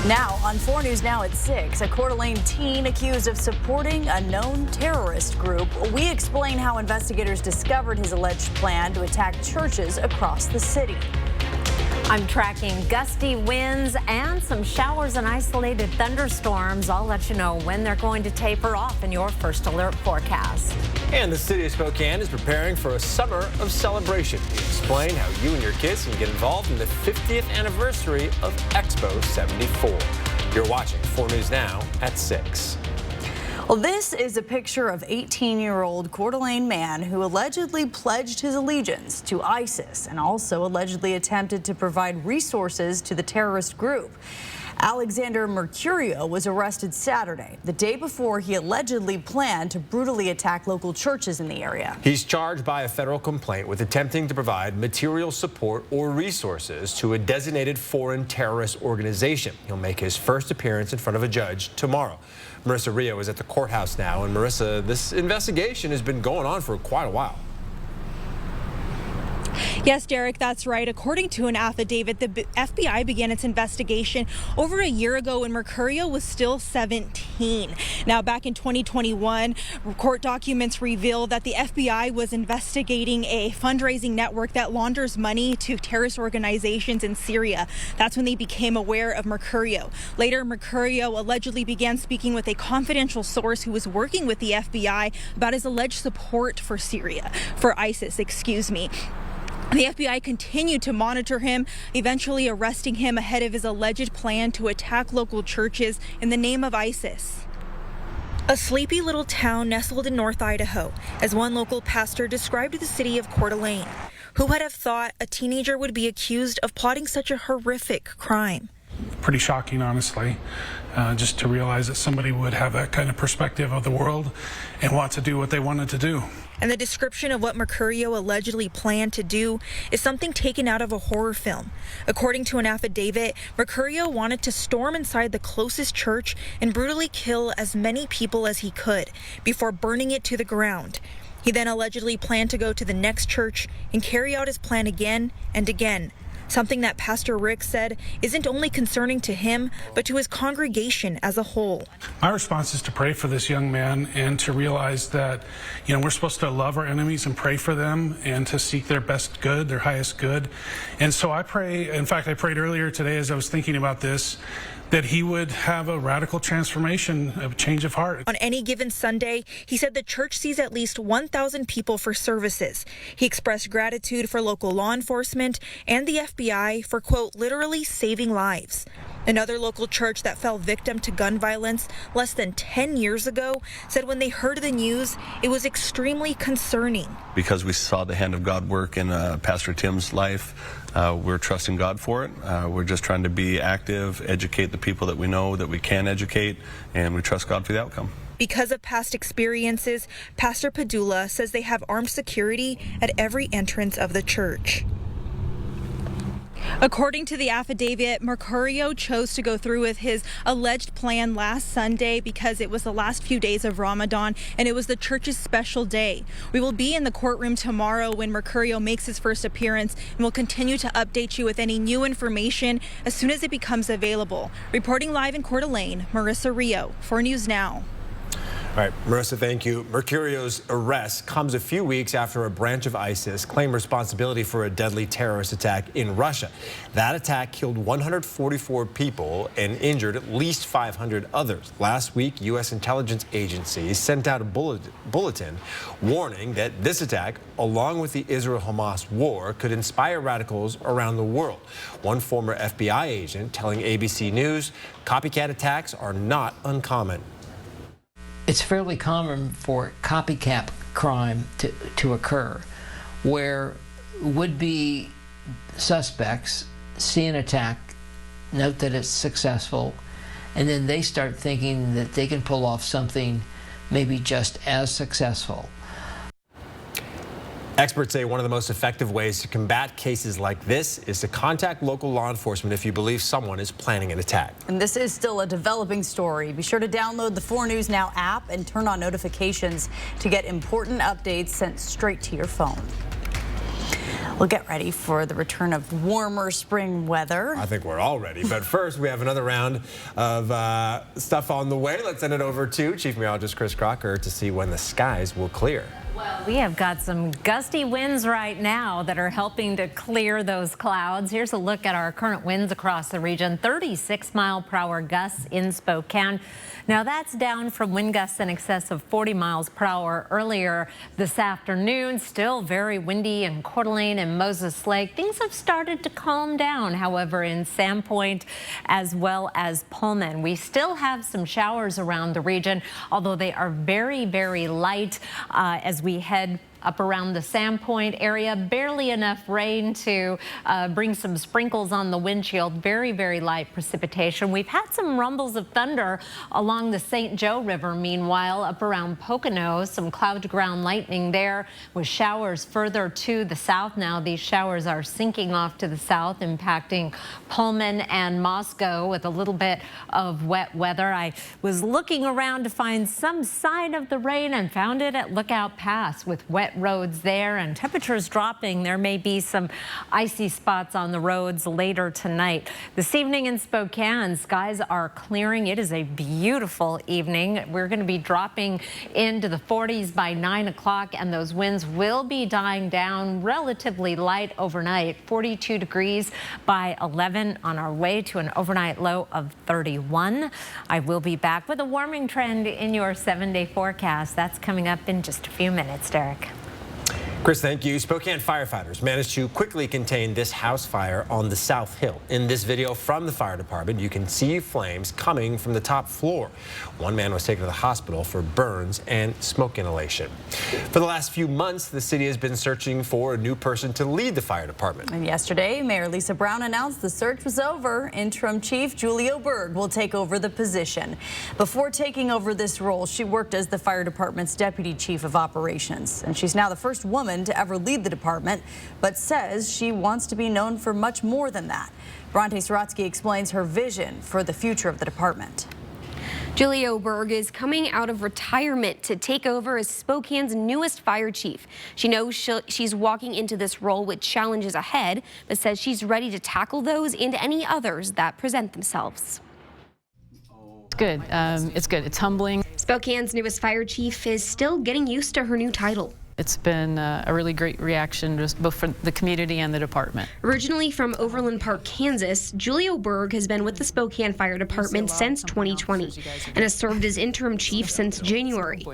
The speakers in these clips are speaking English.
Now, on 4 News Now at 6, a Coeur d'Alene teen accused of supporting a known terrorist group. We explain how investigators discovered his alleged plan to attack churches across the city. I'm tracking gusty winds and some showers and isolated thunderstorms. I'll let you know when they're going to taper off in your first alert forecast. And the city of Spokane is preparing for a summer of celebration. We explain how you and your kids can get involved in the 50th anniversary of Expo 74. You're watching 4 News Now at 6. Well, this is a picture of 18-year-old Coeur d'Alene man who allegedly pledged his allegiance to ISIS and also allegedly attempted to provide resources to the terrorist group. Alexander Mercurio was arrested Saturday, the day before he allegedly planned to brutally attack local churches in the area. He's charged by a federal complaint with attempting to provide material support or resources to a designated foreign terrorist organization. He'll make his first appearance in front of a judge tomorrow. Marissa Rio is at the courthouse now. And Marissa, this investigation has been going on for quite a while. Yes, Derek, that's right. According to an affidavit, the FBI began its investigation over a year ago when Mercurio was still 17. Now, back in 2021, court documents reveal that the FBI was investigating a fundraising network that launders money to terrorist organizations in Syria. That's when they became aware of Mercurio. Later, Mercurio allegedly began speaking with a confidential source who was working with the FBI about his alleged support for ISIS. The FBI continued to monitor him, eventually arresting him ahead of his alleged plan to attack local churches in the name of ISIS. A sleepy little town nestled in North Idaho, as one local pastor described the city of Coeur d'Alene. Who would have thought a teenager would be accused of plotting such a horrific crime? Pretty shocking, honestly, just to realize that somebody would have that kind of perspective of the world and want to do what they wanted to do. And the description of what Mercurio allegedly planned to do is something taken out of a horror film. According to an affidavit, Mercurio wanted to storm inside the closest church and brutally kill as many people as he could before burning it to the ground. He then allegedly planned to go to the next church and carry out his plan again and again. Something that Pastor Rick said isn't only concerning to him, but to his congregation as a whole. My response is to pray for this young man and to realize that, we're supposed to love our enemies and pray for them and to seek their best good, their highest good. And so I pray, in fact, I prayed earlier today as I was thinking about this, that he would have a radical transformation, a change of heart. On any given Sunday, he said the church sees at least 1,000 people for services. He expressed gratitude for local law enforcement and the FBI for, quote, literally saving lives. Another local church that fell victim to gun violence less than 10 years ago said when they heard the news, it was extremely concerning. Because we saw the hand of God work in Pastor Tim's life, we're trusting God for it. We're just trying to be active, educate the people that we know that we can educate, and we trust God for the outcome. Because of past experiences, Pastor Padula says they have armed security at every entrance of the church. According to the affidavit, Mercurio chose to go through with his alleged plan last Sunday because it was the last few days of Ramadan and it was the church's special day. We will be in the courtroom tomorrow when Mercurio makes his first appearance, and we'll continue to update you with any new information as soon as it becomes available. Reporting live in Coeur d'Alene, Marissa Rio, 4 News Now. All right, Marissa, thank you. Mercurio's arrest comes a few weeks after a branch of ISIS claimed responsibility for a deadly terrorist attack in Russia. That attack killed 144 people and injured at least 500 others. Last week, U.S. intelligence agencies sent out a bulletin warning that this attack, along with the Israel-Hamas war, could inspire radicals around the world. One former FBI agent telling ABC News, copycat attacks are not uncommon. It's fairly common for copycat crime to occur, where would-be suspects see an attack, note that it's successful, and then they start thinking that they can pull off something maybe just as successful. Experts say one of the most effective ways to combat cases like this is to contact local law enforcement if you believe someone is planning an attack. And this is still a developing story. Be sure to download the 4 News Now app and turn on notifications to get important updates sent straight to your phone. We'll get ready for the return of warmer spring weather. I think we're all ready. But first, we have another round of stuff on the way. Let's send it over to Chief Meteorologist Chris Crocker to see when the skies will clear. Well, we have got some gusty winds right now that are helping to clear those clouds. Here's a look at our current winds across the region. 36-mile-per-hour gusts in Spokane. Now that's down from wind gusts in excess of 40 miles per hour earlier this afternoon. Still very windy in Coeur d'Alene and Moses Lake. Things have started to calm down, however, in Sandpoint as well as Pullman. We still have some showers around the region, although they are very, very light as we head up around the Sandpoint area. Barely enough rain to bring some sprinkles on the windshield. Very, very light precipitation. We've had some rumbles of thunder along the St. Joe River. Meanwhile, up around Pocono, some cloud-to-ground lightning there with showers further to the south. Now these showers are sinking off to the south, impacting Pullman and Moscow with a little bit of wet weather. I was looking around to find some sign of the rain and found it at Lookout Pass with wet roads there and temperatures dropping. There may be some icy spots on the roads later tonight. This evening in Spokane, skies are clearing. It is a beautiful evening. We're going to be dropping into the 40s by 9 o'clock, and those winds will be dying down relatively light overnight. 42 degrees by 11 on our way to an overnight low of 31. I will be back with a warming trend in your 7-day forecast. That's coming up in just a few minutes, Derek. Chris, thank you. Spokane firefighters managed to quickly contain this house fire on the South Hill. In this video from the fire department, you can see flames coming from the top floor. One man was taken to the hospital for burns and smoke inhalation. For the last few months, the city has been searching for a new person to lead the fire department. And yesterday, Mayor Lisa Brown announced the search was over. Interim Chief Julie Oberg will take over the position. Before taking over this role, she worked as the fire department's deputy chief of operations. And she's now the first woman to ever lead the department, but says she wants to be known for much more than that. Bronte Sorotsky explains her vision for the future of the department. Julie Oberg is coming out of retirement to take over as Spokane's newest fire chief. She knows she's walking into this role with challenges ahead, but says she's ready to tackle those and any others that present themselves. Good. It's good. It's humbling. Spokane's newest fire chief is still getting used to her new title. It's been a really great reaction, just both for the community and the department. Originally from Overland Park, Kansas, Julie Oberg has been with the Spokane Fire Department since 2020 and has served as interim chief since January.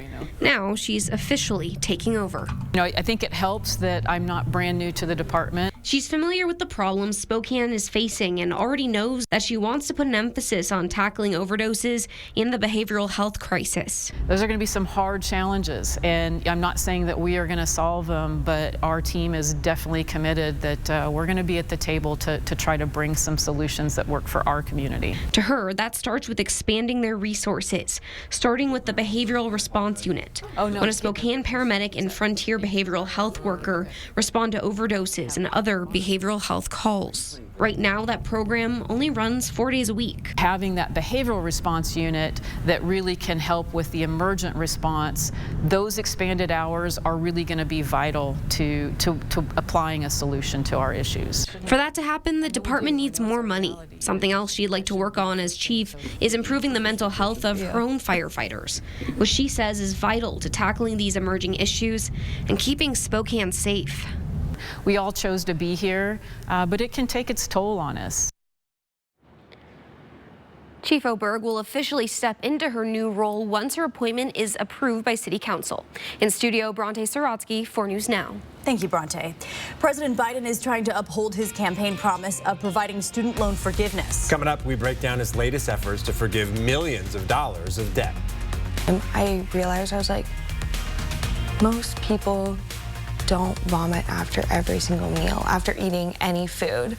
Now she's officially taking over. You know, I think it helps that I'm not brand new to the department. She's familiar with the problems Spokane is facing and already knows that she wants to put an emphasis on tackling overdoses and the behavioral health crisis. Those are going to be some hard challenges, and I'm not saying that we are going to solve them, but our team is definitely committed that we're going to be at the table to try to bring some solutions that work for our community. To her, that starts with expanding their resources, starting with the Behavioral Response Unit. When a Spokane paramedic and Frontier behavioral health worker respond to overdoses and other behavioral health calls. Right now, that program only runs 4 days a week. Having that behavioral response unit that really can help with the emergent response, those expanded hours are really going to be vital to applying a solution to our issues. For that to happen, the department needs more money. Something else she'd like to work on as chief is improving the mental health of her own firefighters, which she says is vital to tackling these emerging issues and keeping Spokane safe. We all chose to be here, but it can take its toll on us. Chief Oberg will officially step into her new role once her appointment is approved by City Council. In studio, Bronte Sorotsky, 4 News Now. Thank you, Bronte. President Biden is trying to uphold his campaign promise of providing student loan forgiveness. Coming up, we break down his latest efforts to forgive millions of dollars of debt. And I realized, I was like, most people don't vomit after every single meal, after eating any food.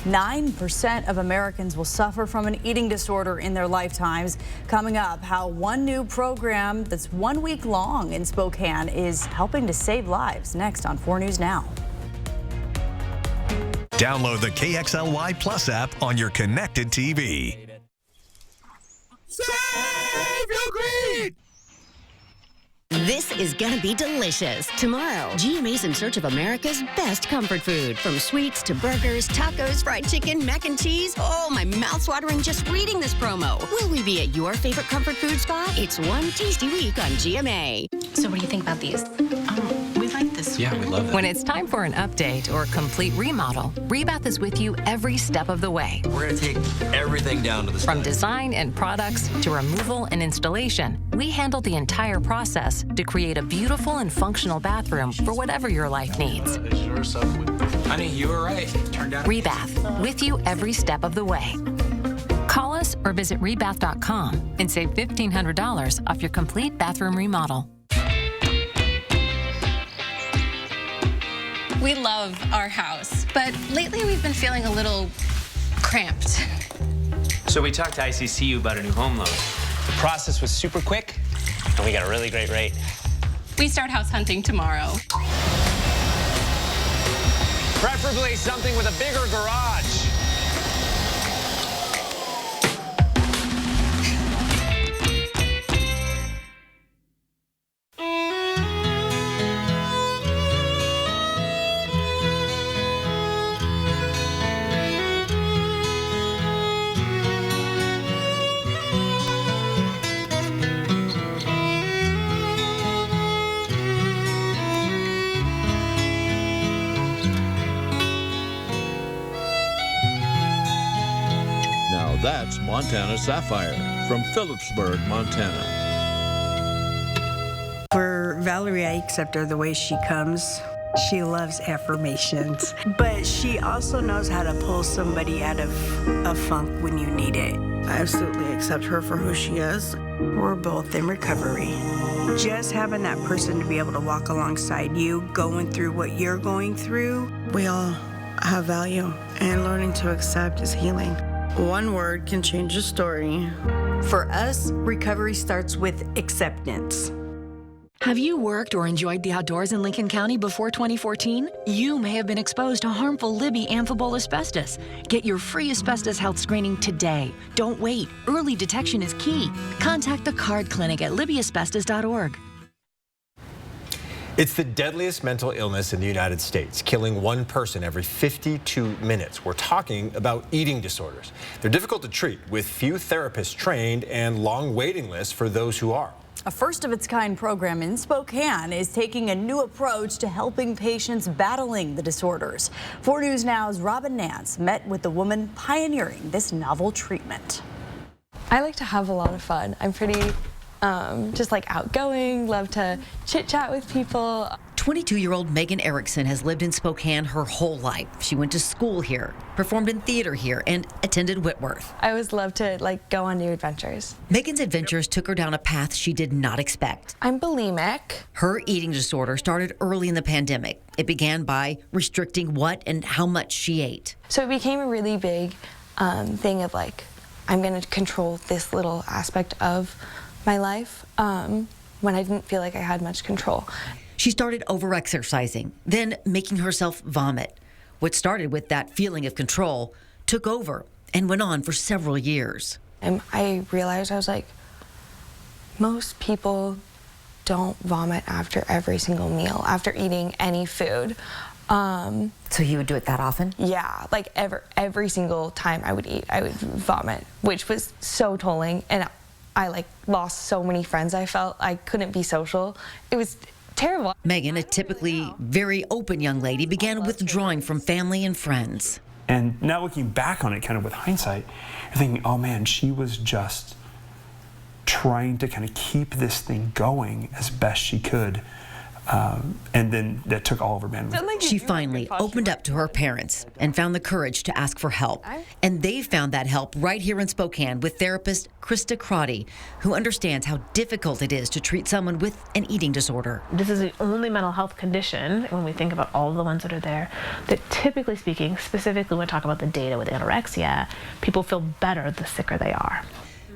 9% of Americans will suffer from an eating disorder in their lifetimes. Coming up, how one new program that's 1 week long in Spokane is helping to save lives. Next on 4 News Now. Download the KXLY Plus app on your connected TV. Save your greed! This is gonna be delicious. Tomorrow, GMA's in search of America's best comfort food. From sweets to burgers, tacos, fried chicken, mac and cheese. Oh, my mouth's watering just reading this promo. Will we be at your favorite comfort food spot? It's One Tasty Week on GMA. So what do you think about these? We like this. Yeah, we love it. When it's time for an update or complete remodel, Rebath is with you every step of the way. We're going to take everything down to the From design and products to removal and installation, we handle the entire process to create a beautiful and functional bathroom for whatever your life needs. Honey, you were right. Turned out Rebath, with you every step of the way. Call us or visit rebath.com and save $1,500 off your complete bathroom remodel. We love our house, but lately we've been feeling a little cramped. So we talked to ICCU about a new home loan. The process was super quick, and we got a really great rate. We start house hunting tomorrow. Preferably something with a bigger garage. That's Montana Sapphire from Phillipsburg, Montana. For Valerie, I accept her the way she comes. She loves affirmations, but she also knows how to pull somebody out of a funk when you need it. I absolutely accept her for who she is. We're both in recovery. Just having that person to be able to walk alongside you, going through what you're going through. We all have value, and learning to accept is healing. One word can change a story. For us, recovery starts with acceptance. Have you worked or enjoyed the outdoors in Lincoln County before 2014? You may have been exposed to harmful Libby amphibole asbestos. Get your free asbestos health screening today. Don't wait. Early detection is key. Contact the Card Clinic at libbyasbestos.org. It's the deadliest mental illness in the United States, killing one person every 52 minutes. We're talking about eating disorders. They're difficult to treat, with few therapists trained and long waiting lists for those who are. A first-of-its-kind program in Spokane is taking a new approach to helping patients battling the disorders. 4 News Now's Robin Nance met with the woman pioneering this novel treatment. I like to have a lot of fun. I'm pretty just like outgoing, love to chit-chat with people. 22-year-old Megan Erickson has lived in Spokane her whole life. She went to school here, performed in theater here, and attended Whitworth. I always love to go on new adventures. Megan's adventures took her down a path she did not expect. I'm bulimic. Her eating disorder started early in the pandemic. It began by restricting what and how much she ate. So it became a really big thing of I'm going to control this little aspect of my life when I didn't feel like I had much control. She started over-exercising, then making herself vomit. What started with that feeling of control took over and went on for several years. And I realized, I was like, most people don't vomit after every single meal, after eating any food. So you would do it that often? Yeah, every single time I would eat, I would vomit, which was so tolling. And I lost so many friends. I felt I couldn't be social. It was terrible. Megan, a typically very open young lady, began withdrawing from family and friends. And now looking back on it kind of with hindsight, you're thinking, oh man, she was just trying to kind of keep this thing going as best she could. And then that took all of her bandwidth. She finally opened up to her parents and found the courage to ask for help. And they found that help right here in Spokane with therapist Krista Crotty, who understands how difficult it is to treat someone with an eating disorder. This is the only mental health condition, when we think about all of the ones that are there, that typically speaking, specifically when we talk about the data with anorexia, people feel better the sicker they are.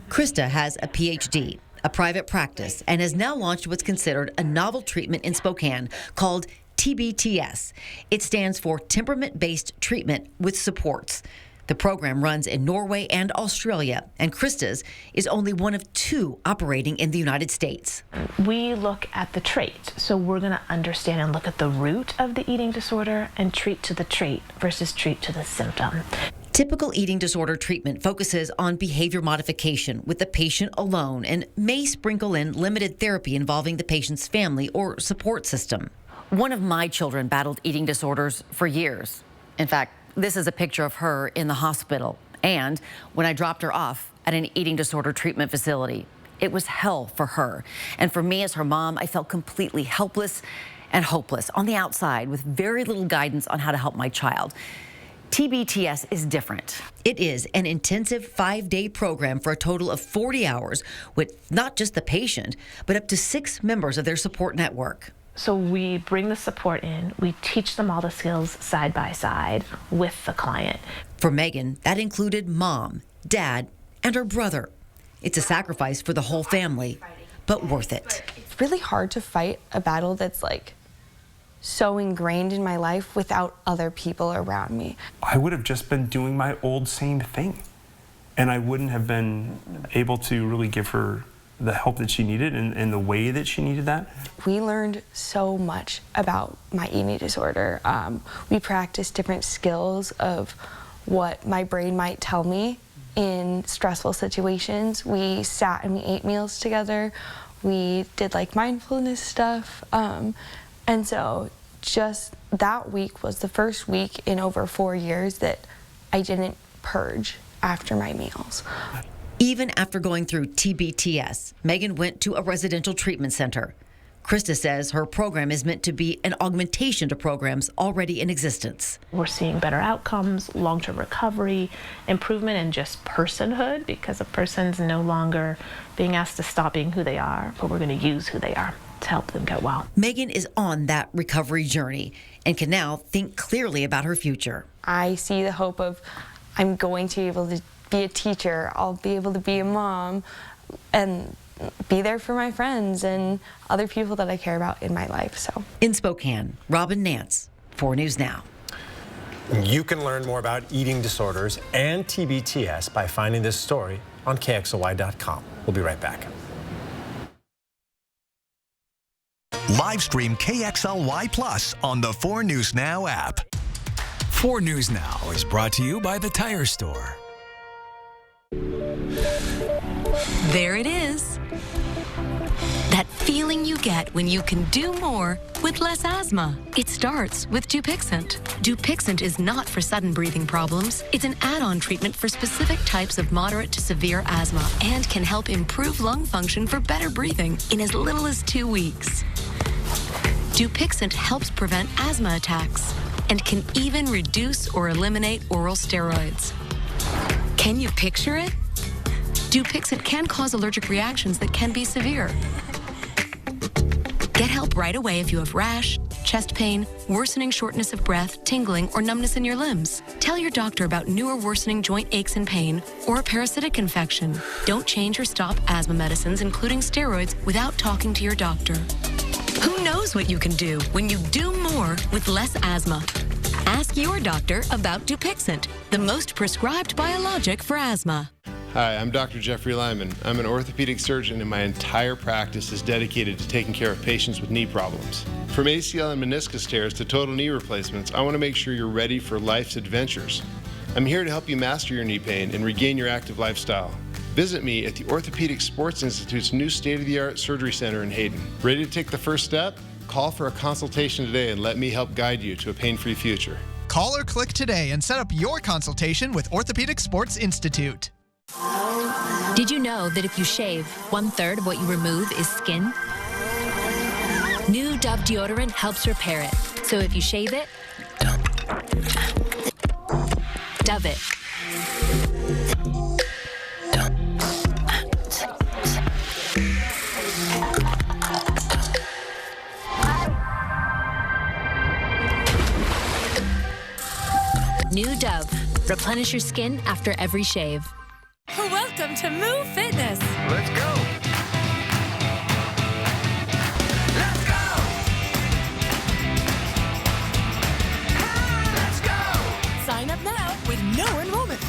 Krista has a PhD, a private practice, and has now launched what's considered a novel treatment in Spokane called TBTS. It stands for Temperament-Based Treatment with Supports. The program runs in Norway and Australia, and Krista's is only one of 2 operating in the United States. We look at the trait, so we're going to understand and look at the root of the eating disorder and treat to the trait versus treat to the symptom. Typical eating disorder treatment focuses on behavior modification with the patient alone and may sprinkle in limited therapy involving the patient's family or support system. One of my children battled eating disorders for years. In fact, this is a picture of her in the hospital and when I dropped her off at an eating disorder treatment facility. It was hell for her. And for me as her mom, I felt completely helpless and hopeless on the outside with very little guidance on how to help my child. TBTS is different. It is an intensive 5-day program for a total of 40 hours with not just the patient, but up to 6 members of their support network. So we bring the support in, we teach them all the skills side by side with the client. For Megan, that included mom, dad, and her brother. It's a sacrifice for the whole family, but worth it. It's really hard to fight a battle that's like so ingrained in my life without other people around me. I would have just been doing my old same thing, and I wouldn't have been able to really give her the help that she needed and the way that she needed that. We learned so much about my eating disorder. We practiced different skills of what my brain might tell me in stressful situations. We sat and we ate meals together. We did like mindfulness stuff. And so just that week was the first week in over 4 years that I didn't purge after my meals. Even after going through TBTS, Megan went to a residential treatment center. Krista says her program is meant to be an augmentation to programs already in existence. We're seeing better outcomes, long-term recovery, improvement in just personhood because a person's no longer being asked to stop being who they are, but we're going to use who they are to help them get well. Megan is on that recovery journey and can now think clearly about her future. I see the hope of I'm going to be able to be a teacher, I'll be able to be a mom, and be there for my friends and other people that I care about in my life. So in Spokane, Robin Nance, 4 News Now. You can learn more about eating disorders and TBTS by finding this story on KXLY.com. We'll be right back. Live stream KXLY Plus on the 4 News Now app. 4 News Now is brought to you by the Tire Store. There it is. That feeling you get when you can do more with less asthma. It starts with Dupixent. Dupixent is not for sudden breathing problems. It's an add-on treatment for specific types of moderate to severe asthma and can help improve lung function for better breathing in as little as 2 weeks. Dupixent helps prevent asthma attacks and can even reduce or eliminate oral steroids. Can you picture it? Dupixent can cause allergic reactions that can be severe. Get help right away if you have rash, chest pain, worsening shortness of breath, tingling, or numbness in your limbs. Tell your doctor about new or worsening joint aches and pain or a parasitic infection. Don't change or stop asthma medicines, including steroids, without talking to your doctor. Who knows what you can do when you do more with less asthma? Ask your doctor about Dupixent, the most prescribed biologic for asthma. Hi, I'm Dr. Jeffrey Lyman. I'm an orthopedic surgeon and my entire practice is dedicated to taking care of patients with knee problems. From ACL and meniscus tears to total knee replacements, I want to make sure you're ready for life's adventures. I'm here to help you master your knee pain and regain your active lifestyle. Visit me at the Orthopedic Sports Institute's new state-of-the-art surgery center in Hayden. Ready to take the first step? Call for a consultation today and let me help guide you to a pain-free future. Call or click today and set up your consultation with Orthopedic Sports Institute. Did you know that if you shave, 1/3 of what you remove is skin? New Dove deodorant helps repair it. So if you shave it, Dove it. New Dove. Replenish your skin after every shave. Welcome to Move Fitness. Let's go. Let's go. Sign up now with no enrollment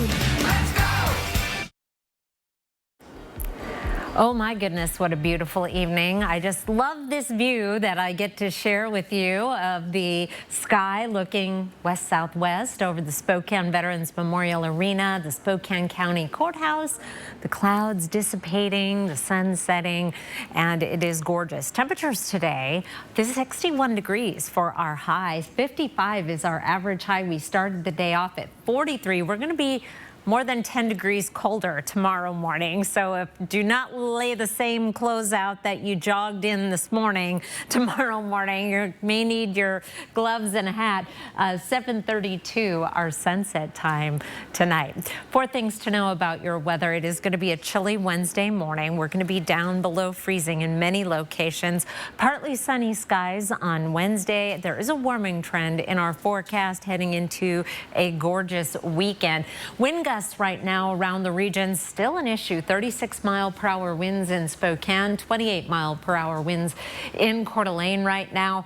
Oh my goodness, what a beautiful evening. I just love this view that I get to share with you of the sky looking west-southwest over the Spokane Veterans Memorial Arena, the Spokane County Courthouse, the clouds dissipating, the sun setting, and it is gorgeous. Temperatures today, this is 61 degrees for our high. 55 is our average high. We started the day off at 43. We're going to be more than 10 degrees colder tomorrow morning. So do not lay the same clothes out that you jogged in this morning tomorrow morning. You may need your gloves and a hat. 7:32 our sunset time tonight. 4 things to know about your weather. It is going to be a chilly Wednesday morning. We're going to be down below freezing in many locations. Partly sunny skies on Wednesday. There is a warming trend in our forecast heading into a gorgeous weekend. Wind gusts right now around the region, still an issue. 36-mile-per-hour winds in Spokane, 28-mile-per-hour winds in Coeur d'Alene right now.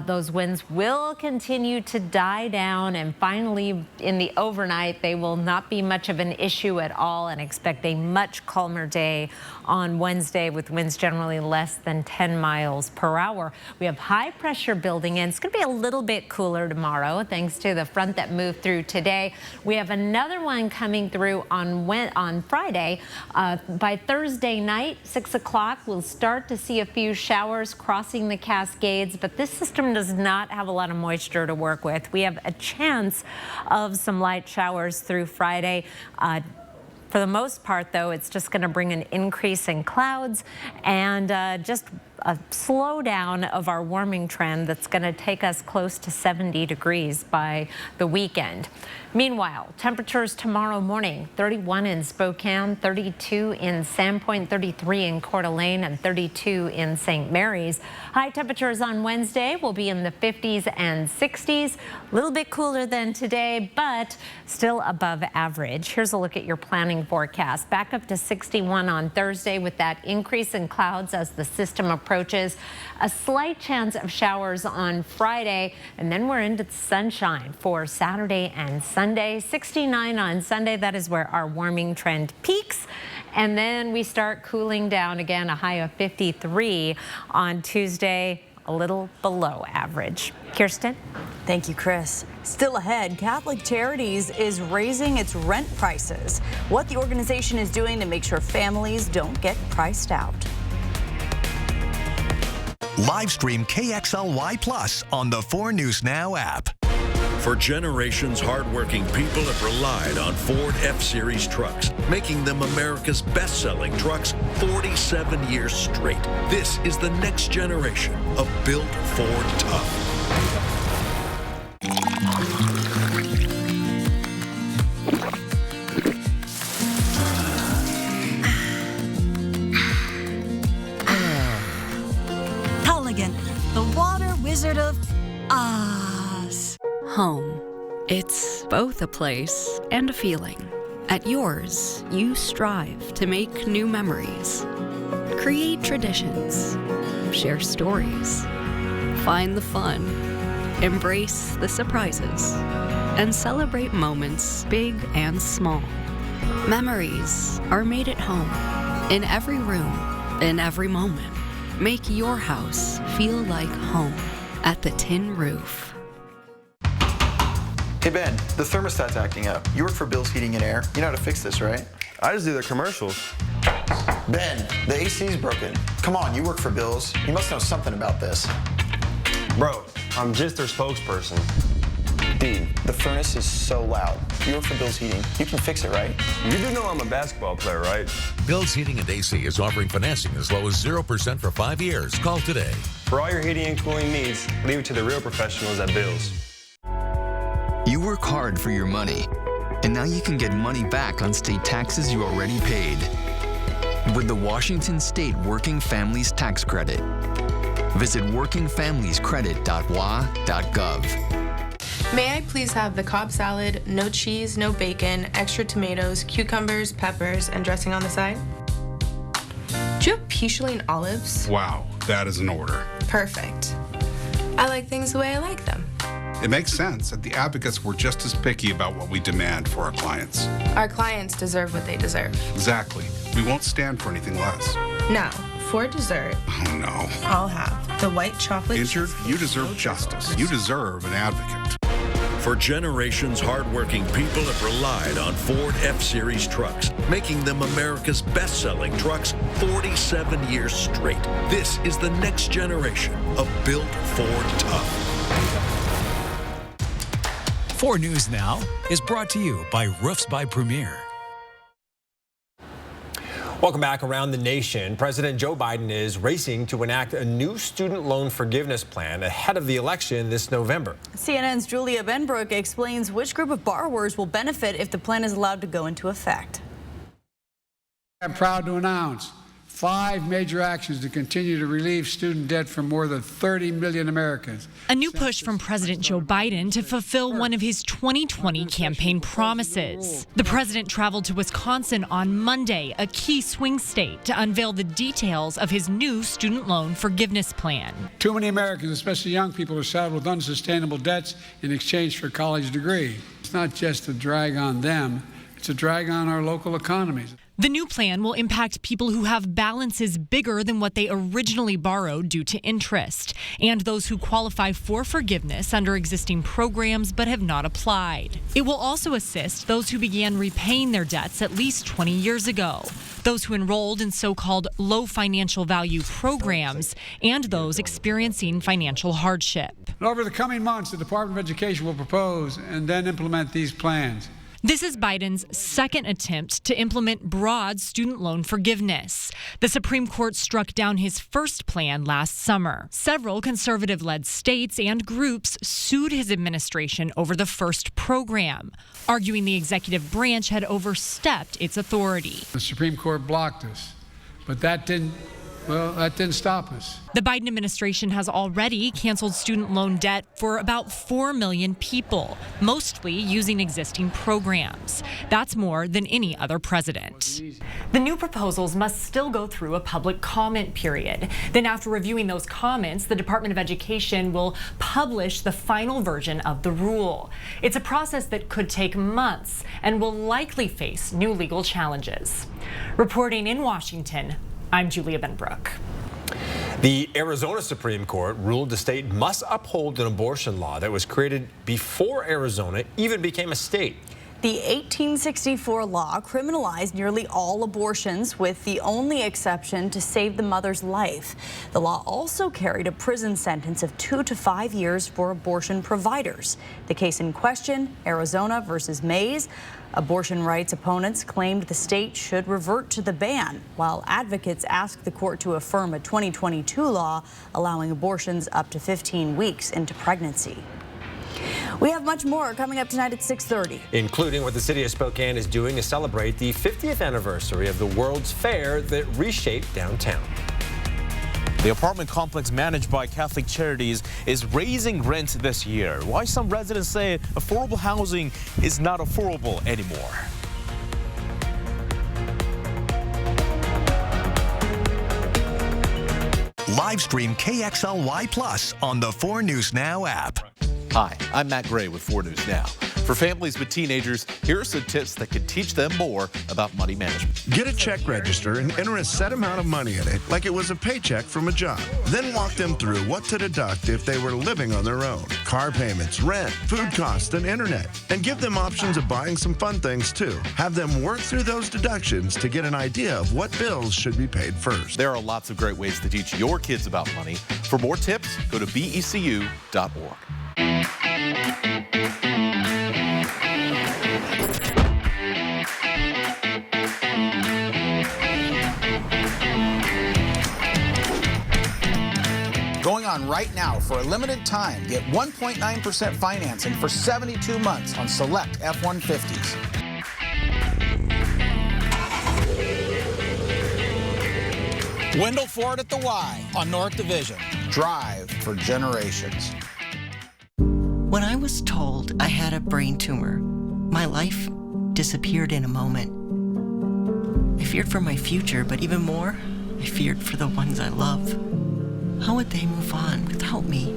Those winds will continue to die down, and finally in the overnight they will not be much of an issue at all, and expect a much calmer day on Wednesday with winds generally less than 10 miles per hour. We have high pressure building in. It's going to be a little bit cooler tomorrow thanks to the front that moved through today. We have another one coming through on Friday. By Thursday night, 6 o'clock, we'll start to see a few showers crossing the Cascades, but this system does not have a lot of moisture to work with. We have a chance of some light showers through Friday. For the most part, though, it's just going to bring an increase in clouds and just a slowdown of our warming trend that's going to take us close to 70 degrees by the weekend. Meanwhile, temperatures tomorrow morning, 31 in Spokane, 32 in Sandpoint, 33 in Coeur d'Alene, and 32 in St. Mary's. High temperatures on Wednesday will be in the 50s and 60s. A little bit cooler than today, but still above average. Here's a look at your planning forecast. Back up to 61 on Thursday with that increase in clouds as the system approaches. A slight chance of showers on Friday, and then we're into the sunshine for Saturday and Sunday. 69 on Sunday, that is where our warming trend peaks. And then we start cooling down again, a high of 53 on Tuesday, a little below average. Kirsten? Thank you, Chris. Still ahead, Catholic Charities is raising its rent prices. What the organization is doing to make sure families don't get priced out. Live stream KXLY Plus on the 4 News Now app. For generations, hardworking people have relied on Ford F-Series trucks, making them America's best-selling trucks 47 years straight. This is the next generation of built Ford tough. Culligan, the water wizard of Oz. Home. It's both a place and a feeling. At yours, you strive to make new memories, create traditions, share stories, find the fun, embrace the surprises, and celebrate moments big and small. Memories are made at home, in every room, in every moment. Make your house feel like home at the Tin Roof. Hey Ben, the thermostat's acting up. You work for Bill's Heating and Air. You know how to fix this, right? I just do their commercials. Ben, the AC's broken. Come on, you work for Bill's. You must know something about this. Bro, I'm just their spokesperson. Dude, the furnace is so loud. You work for Bill's Heating. You can fix it, right? You do know I'm a basketball player, right? Bill's Heating and AC is offering financing as low as 0% for 5 years. Call today. For all your heating and cooling needs, leave it to the real professionals at Bill's. You work hard for your money, and now you can get money back on state taxes you already paid with the Washington State Working Families Tax Credit. Visit workingfamiliescredit.wa.gov. May I please have the Cobb salad, no cheese, no bacon, extra tomatoes, cucumbers, peppers, and dressing on the side? Do you have Pichelin olives? Wow, that is an order. Perfect. I like things the way I like them. It makes sense that the advocates were just as picky about what we demand for our clients. Our clients deserve what they deserve. Exactly. We won't stand for anything less. Now, for dessert, Oh, no. I'll have the white chocolate. Injured? You deserve justice. You deserve an advocate. For generations, hardworking people have relied on Ford F-Series trucks, making them America's best-selling trucks 47 years straight. This is the next generation of built Ford tough. 4 News Now is brought to you by Roofs by Premier. Welcome back. Around the nation, President Joe Biden is racing to enact a new student loan forgiveness plan ahead of the election this November. CNN's Julia Benbrook explains which group of borrowers will benefit if the plan is allowed to go into effect. I'm proud to announce 5 major actions to continue to relieve student debt for more than 30 million Americans. A new push from President Joe Biden to fulfill one of his 2020 campaign promises. The president traveled to Wisconsin on Monday, a key swing state, to unveil the details of his new student loan forgiveness plan. Too many Americans, especially young people, are saddled with unsustainable debts in exchange for a college degree. It's not just a drag on them, it's a drag on our local economies. The new plan will impact people who have balances bigger than what they originally borrowed due to interest, and those who qualify for forgiveness under existing programs but have not applied. It will also assist those who began repaying their debts at least 20 years ago, those who enrolled in so-called low financial value programs, and those experiencing financial hardship. Over the coming months, the Department of Education will propose and then implement these plans. This is Biden's second attempt to implement broad student loan forgiveness. The Supreme Court struck down his first plan last summer. Several conservative-led states and groups sued his administration over the first program, arguing the executive branch had overstepped its authority. The Supreme Court blocked us, but that didn't stop us. The Biden administration has already canceled student loan debt for about 4 million people, mostly using existing programs. That's more than any other president. The new proposals must still go through a public comment period. Then after reviewing those comments, the Department of Education will publish the final version of the rule. It's a process that could take months and will likely face new legal challenges. Reporting in Washington, I'm Julia Benbrook. The Arizona Supreme Court ruled the state must uphold an abortion law that was created before Arizona even became a state. The 1864 law criminalized nearly all abortions, with the only exception to save the mother's life. The law also carried a prison sentence of 2 to 5 years for abortion providers. The case in question, Arizona versus Mays. Abortion rights opponents claimed the state should revert to the ban, while advocates asked the court to affirm a 2022 law allowing abortions up to 15 weeks into pregnancy. We have much more coming up tonight at 6:30. Including what the city of Spokane is doing to celebrate the 50th anniversary of the World's Fair that reshaped downtown. The apartment complex managed by Catholic Charities is raising rents this year. Why some residents say affordable housing is not affordable anymore. Live stream KXLY Plus on the 4 News Now app. Hi, I'm Matt Gray with 4 News Now. For families with teenagers, here are some tips that can teach them more about money management. Get a check register and enter a set amount of money in it like it was a paycheck from a job. Then walk them through what to deduct if they were living on their own. Car payments, rent, food costs, and internet. And give them options of buying some fun things too. Have them work through those deductions to get an idea of what bills should be paid first. There are lots of great ways to teach your kids about money. For more tips, go to becu.org. Going on right now for a limited time. Get 1.9% financing for 72 months on select F-150s. Wendell Ford at the Y on North Division. Drive for generations. When I was told I had a brain tumor, my life disappeared in a moment. I feared for my future, but even more, I feared for the ones I love. How would they move on without me?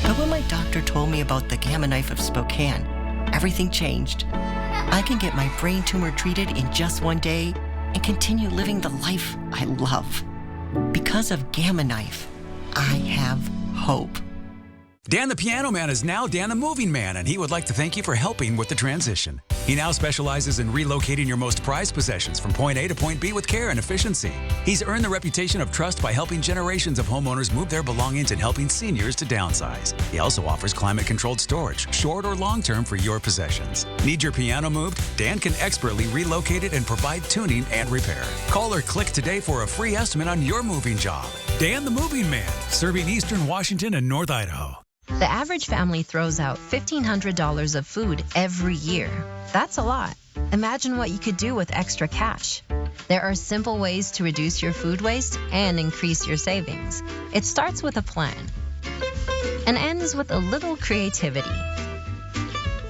But when my doctor told me about the Gamma Knife of Spokane, everything changed. I can get my brain tumor treated in just one day and continue living the life I love. Because of Gamma Knife, I have hope. Dan the Piano Man is now Dan the Moving Man, and he would like to thank you for helping with the transition. He now specializes in relocating your most prized possessions from point A to point B with care and efficiency. He's earned the reputation of trust by helping generations of homeowners move their belongings and helping seniors to downsize. He also offers climate-controlled storage, short or long-term, for your possessions. Need your piano moved? Dan can expertly relocate it and provide tuning and repair. Call or click today for a free estimate on your moving job. Dan the Moving Man, serving Eastern Washington and North Idaho. The average family throws out $1,500 of food every year. That's a lot. Imagine what you could do with extra cash. There are simple ways to reduce your food waste and increase your savings. It starts with a plan and ends with a little creativity,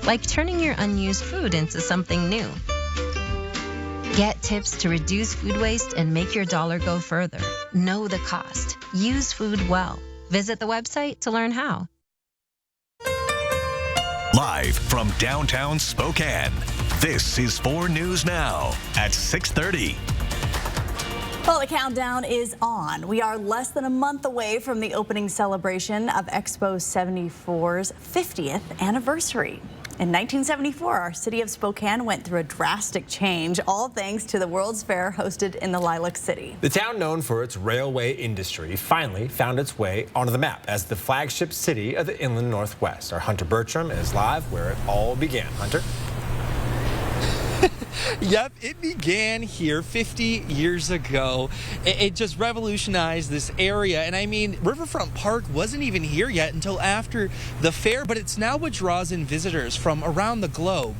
like turning your unused food into something new. Get tips to reduce food waste and make your dollar go further. Know the cost. Use food well. Visit the website to learn how. Live from downtown Spokane, this is 4 News Now at 6:30. Well, the countdown is on. We are less than a month away from the opening celebration of Expo 74's 50th anniversary. In 1974, our city of Spokane went through a drastic change, all thanks to the World's Fair hosted in the Lilac City. The town, known for its railway industry, finally found its way onto the map as the flagship city of the Inland Northwest. Our Hunter Bertram is live where it all began. Hunter? Yep, it began here 50 years ago. It just revolutionized this area. And I mean, Riverfront Park wasn't even here yet until after the fair, but it's now what draws in visitors from around the globe.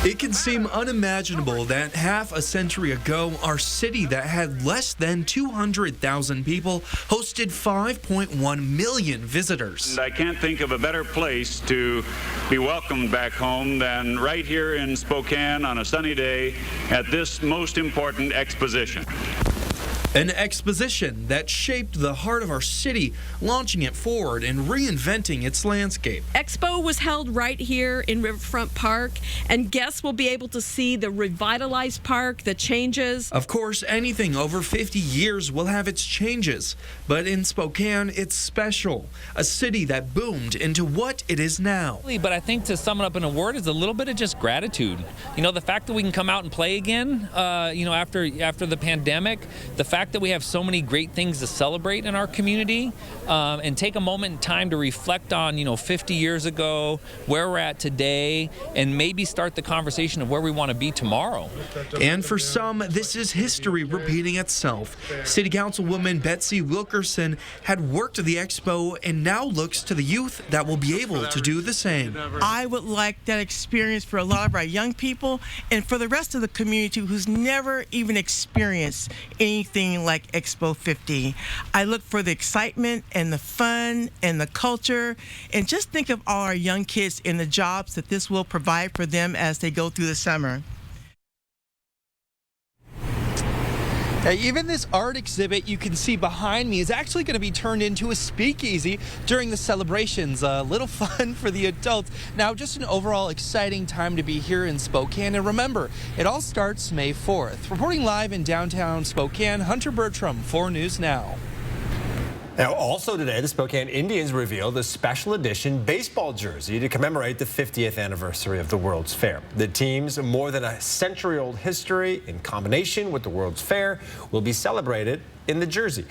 It can seem unimaginable that half a century ago, our city that had less than 200,000 people hosted 5.1 million visitors. I can't think of a better place to be welcomed back home than right here in Spokane on a sunny day at this most important exposition. An exposition that shaped the heart of our city, launching it forward and reinventing its landscape. Expo was held right here in Riverfront Park, and guests will be able to see the revitalized park, the changes. Of course, anything over 50 years will have its changes, but in Spokane, it's special. A city that boomed into what it is now. But I think to sum it up in a word is a little bit of just gratitude. You know, the fact that we can come out and play again, after the pandemic, the fact that we have so many great things to celebrate in our community, and take a moment in time to reflect on, 50 years ago, where we're at today, and maybe start the conversation of where we want to be tomorrow. And for some, this is history repeating itself. City Councilwoman Betsy Wilkerson had worked the expo and now looks to the youth that will be able to do the same. I would like that experience for a lot of our young people and for the rest of the community who's never even experienced anything like Expo 50. I look for the excitement and the fun and the culture, and just think of all our young kids and the jobs that this will provide for them as they go through the summer. Even this art exhibit you can see behind me is actually going to be turned into a speakeasy during the celebrations. A little fun for the adults. Now, just an overall exciting time to be here in Spokane. And remember, it all starts May 4th. Reporting live in downtown Spokane, Hunter Bertram, 4 News Now. Now, also today, the Spokane Indians revealed a special edition baseball jersey to commemorate the 50th anniversary of the World's Fair. The team's more than a century-old history, in combination with the World's Fair, will be celebrated in the jersey.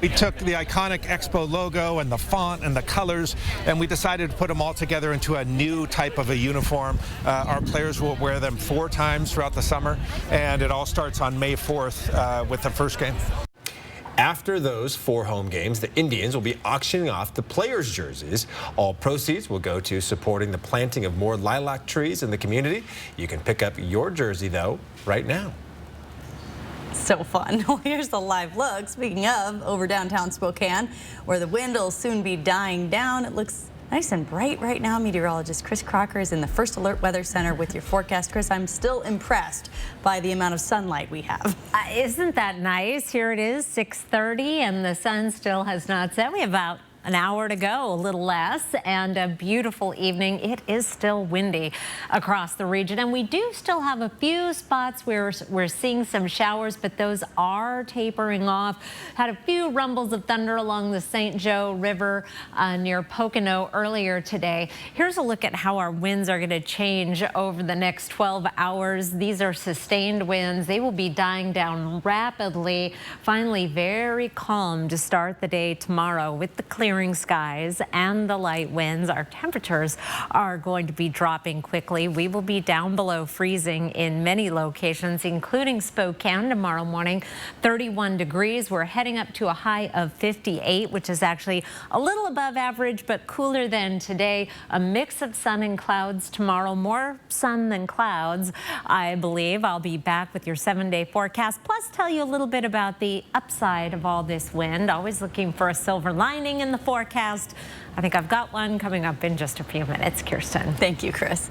We took the iconic Expo logo and the font and the colors, and we decided to put them all together into a new type of a uniform. Our players will wear them 4 times throughout the summer, and it all starts on May 4th with the first game. After those 4 home games, the Indians will be auctioning off the players' jerseys. All proceeds will go to supporting the planting of more lilac trees in the community. You can pick up your jersey, though, right now. So fun. Well, here's the live look. Speaking of, over downtown Spokane, where the wind will soon be dying down, it looks Nice and bright right now. Meteorologist Chris Crocker is in the First Alert Weather Center with your forecast. Chris, I'm still impressed by the amount of sunlight we have. Isn't that nice? Here it is, 6:30, and the sun still has not set. We have about an hour to go, a little less, and a beautiful evening. It is still windy across the region, and we do still have a few spots where we're seeing some showers, but those are tapering off. Had a few rumbles of thunder along the St. Joe River near Pocono earlier today. Here's a look at how our winds are going to change over the next 12 hours. These are sustained winds. They will be dying down rapidly. Finally, very calm to start the day tomorrow with the clearing skies and the light winds. Our temperatures are going to be dropping quickly. We will be down below freezing in many locations, including Spokane tomorrow morning, 31 degrees. We're heading up to a high of 58, which is actually a little above average, but cooler than today. A mix of sun and clouds tomorrow, more sun than clouds, I believe. I'll be back with your 7-day forecast, plus tell you a little bit about the upside of all this wind. Always looking for a silver lining in the forecast. I think I've got one coming up in just a few minutes. Kirsten. Thank you, Chris.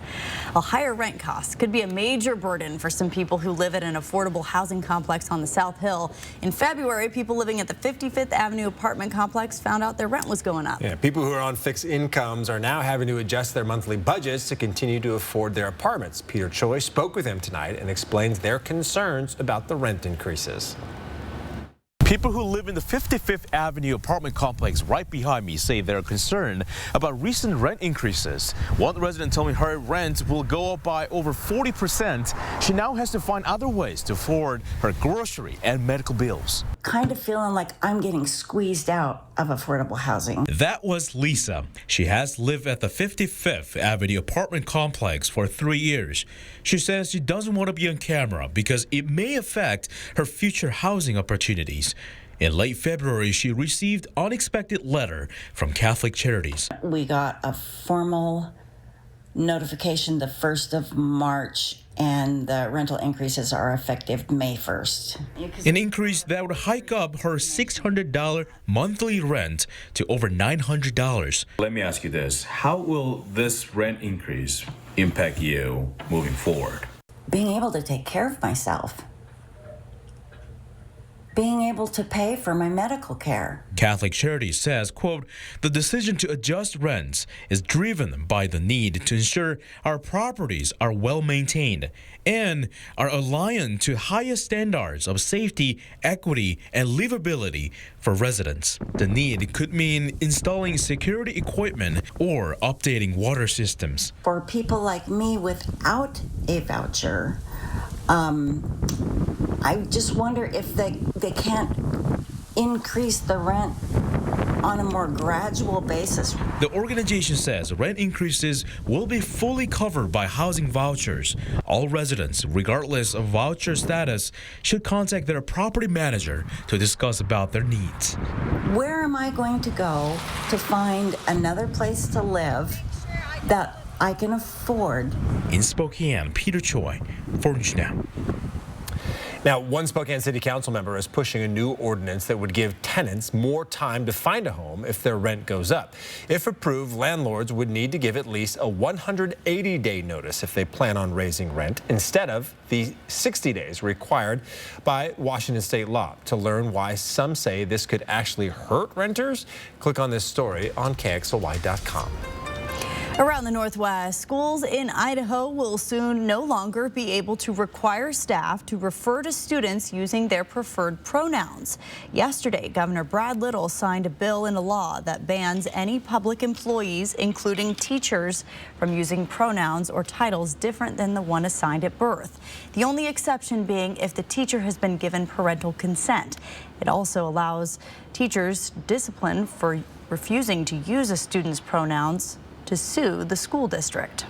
Well, higher rent costs could be a major burden for some people who live at an affordable housing complex on the South Hill. In February, people living at the 55th Avenue apartment complex found out their rent was going up. Yeah, people who are on fixed incomes are now having to adjust their monthly budgets to continue to afford their apartments. Peter Choi spoke with them tonight and explains their concerns about the rent increases. People who live in the 55th Avenue apartment complex right behind me say they're concerned about recent rent increases. One resident told me her rent will go up by over 40%. She now has to find other ways to afford her grocery and medical bills. Kind of feeling like I'm getting squeezed out of affordable housing. That was Lisa. She has lived at the 55th Avenue apartment complex for 3 years. She says she doesn't want to be on camera because it may affect her future housing opportunities. In late February, she received an unexpected letter from Catholic Charities. We got a formal notification the 1st of March, and the rental increases are effective May 1st. An increase that would hike up her $600 monthly rent to over $900. Let me ask you this. How will this rent increase impact you moving forward? Being able to take care of myself. Being able to pay for my medical care. Catholic Charities says, quote, the decision to adjust rents is driven by the need to ensure our properties are well maintained and are aligned to highest standards of safety, equity, and livability for residents. The need could mean installing security equipment or updating water systems. For people like me without a voucher, I just wonder if they can't increase the rent on a more gradual basis. The organization says rent increases will be fully covered by housing vouchers. All residents, regardless of voucher status, should contact their property manager to discuss about their needs. Where am I going to go to find another place to live that I can afford? In Spokane, Peter Choi, 4 News Now. Now, one Spokane City Council member is pushing a new ordinance that would give tenants more time to find a home if their rent goes up. If approved, landlords would need to give at least a 180-day notice if they plan on raising rent, instead of the 60 days required by Washington state law. To learn why some say this could actually hurt renters, click on this story on KXLY.com. Around the Northwest, schools in Idaho will soon no longer be able to require staff to refer to students using their preferred pronouns. Yesterday, Governor Brad Little signed a bill into law that bans any public employees, including teachers, from using pronouns or titles different than the one assigned at birth. The only exception being if the teacher has been given parental consent. It also allows teachers disciplined for refusing to use a student's pronouns to sue the school district.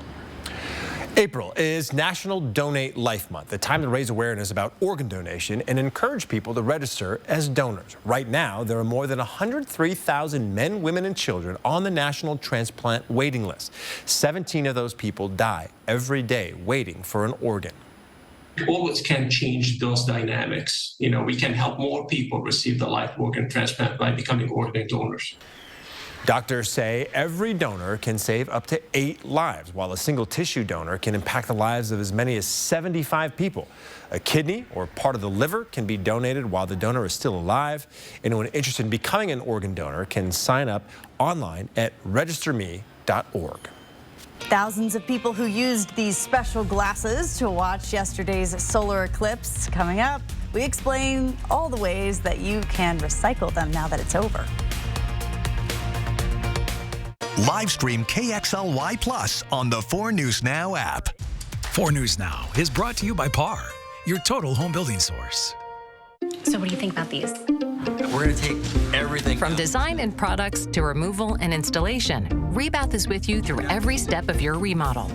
April is National Donate Life Month, a time to raise awareness about organ donation and encourage people to register as donors. Right now, there are more than 103,000 men, women, and children on the national transplant waiting list. 17 of those people die every day waiting for an organ. Always can change those dynamics. We can help more people receive the life organ transplant by becoming organ donors. Doctors say every donor can save up to 8 lives, while a single tissue donor can impact the lives of as many as 75 people. A kidney or part of the liver can be donated while the donor is still alive. Anyone interested in becoming an organ donor can sign up online at registerme.org. Thousands of people who used these special glasses to watch yesterday's solar eclipse. Coming up, we explain all the ways that you can recycle them now that it's over. Live stream KXLY Plus on the 4 News Now app. 4 News Now is brought to you by PAR, your total home building source. So what do you think about these? We're going to take everything. From design and products to removal and installation, Rebath is with you through every step of your remodel.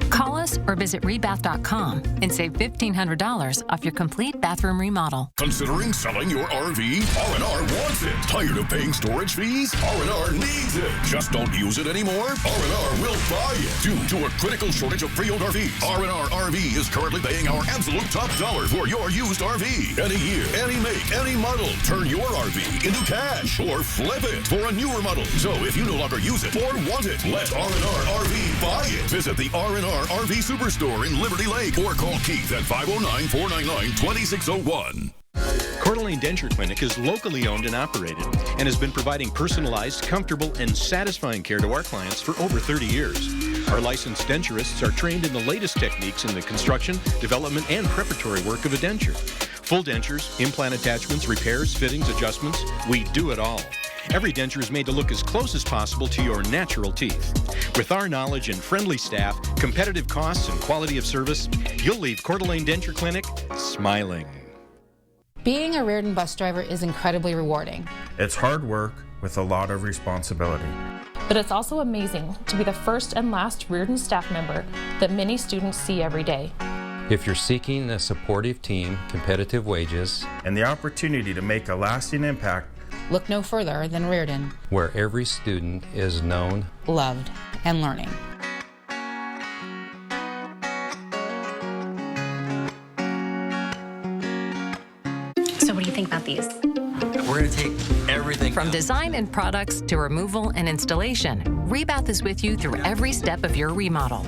Call us or visit rebath.com and save $1,500 off your complete bathroom remodel. Considering selling your RV? R&R wants it. Tired of paying storage fees? R&R needs it. Just don't use it anymore? R&R will buy it. Due to a critical shortage of pre-owned RVs, R&R RV is currently paying our absolute top dollar for your used RV. Any year, any make, any model. Turn your RV into cash or flip it for a newer model. So if you no longer use it or want it, let R&R RV buy it. Visit the R&R RV Superstore in Liberty Lake or call Keith at 509-499-2601. Coeur d'Alene Denture Clinic is locally owned and operated and has been providing personalized, comfortable, and satisfying care to our clients for over 30 years. Our licensed denturists are trained in the latest techniques in the construction, development, and preparatory work of a denture. Full dentures, implant attachments, repairs, fittings, adjustments, we do it all. Every denture is made to look as close as possible to your natural teeth. With our knowledge and friendly staff, competitive costs, and quality of service, you'll leave Coeur d'Alene Denture Clinic smiling. Being a Reardon bus driver is incredibly rewarding. It's hard work with a lot of responsibility. But it's also amazing to be the first and last Reardon staff member that many students see every day. If you're seeking a supportive team, competitive wages, and the opportunity to make a lasting impact, look no further than Reardon, where every student is known, loved, and learning. So what do you think about these? We're going to take everything. From design and products to removal and installation, Rebath is with you through every step of your remodel.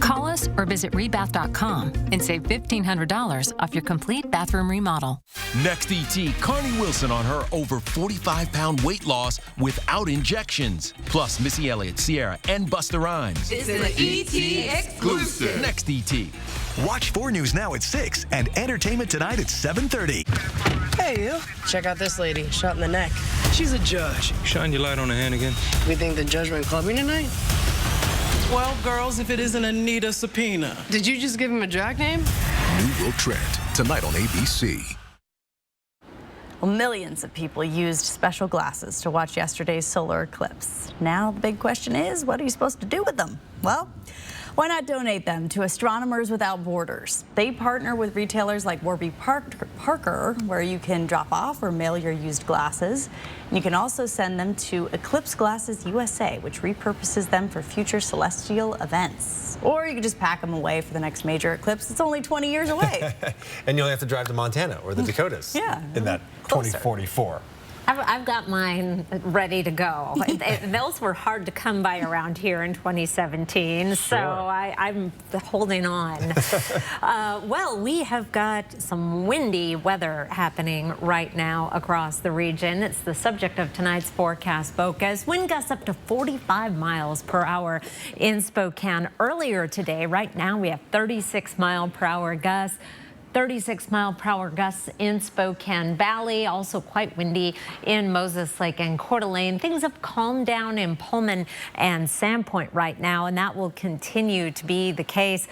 Call us or visit rebath.com and save $1,500 off your complete bathroom remodel. Next ET, Carney Wilson on her over 45-pound weight loss without injections. Plus Missy Elliott, Sierra, and Busta Rhymes. It's an ET exclusive. Next ET. Watch 4 News Now at 6 and Entertainment Tonight at 7:30. Hey, you. Check out this lady, shot in the neck. She's a judge. Shine your light on her hand again. We think the judgment clubbing tonight? 12 girls if it isn't Anita Subpoena. Did you just give him a drag name? New Will Trent, tonight on ABC. Well, millions of people used special glasses to watch yesterday's solar eclipse. Now the big question is, what are you supposed to do with them? Well, why not donate them to Astronomers Without Borders? They partner with retailers like Warby Parker, where you can drop off or mail your used glasses. And you can also send them to Eclipse Glasses USA, which repurposes them for future celestial events. Or you can just pack them away for the next major eclipse. It's only 20 years away. And you only have to drive to Montana or the Dakotas in that 2044. I've got mine ready to go. Those were hard to come by around here in 2017, so I'm holding on. Well, we have got some windy weather happening right now across the region. It's the subject of tonight's forecast focus. Wind gusts up to 45 miles per hour in Spokane earlier today. Right now we have 36-mile-per-hour gusts. 36-mile-per-hour gusts in Spokane Valley, also quite windy in Moses Lake and Coeur d'Alene. Things have calmed down in Pullman and Sandpoint right now, and that will continue to be the case.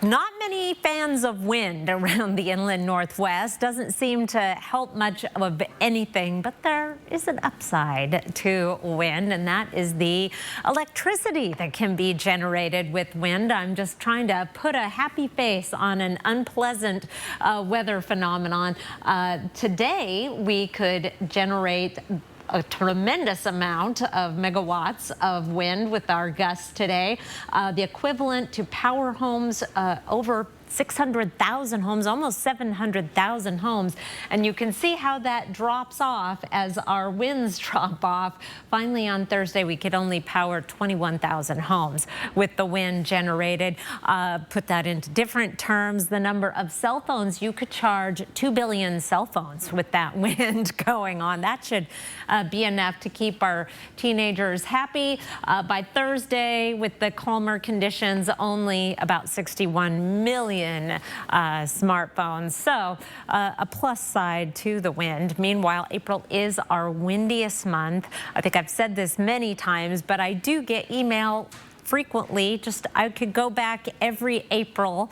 Not many fans of wind around the inland Northwest. Doesn't seem to help much of anything, but there is an upside to wind, and that is the electricity that can be generated with wind. I'm just trying to put a happy face on an unpleasant weather phenomenon. Today, we could generate a tremendous amount of megawatts of wind with our gusts today. The equivalent to power homes over 600,000 homes, almost 700,000 homes. And you can see how that drops off as our winds drop off. Finally, on Thursday, we could only power 21,000 homes with the wind generated. Put that into different terms, the number of cell phones you could charge 2 billion cell phones with that wind going on. That should be enough to keep our teenagers happy. By Thursday, with the calmer conditions, only about 61 million smartphones. So a plus side to the wind. Meanwhile, April is our windiest month. I think I've said this many times, but I do get email frequently. I could go back every April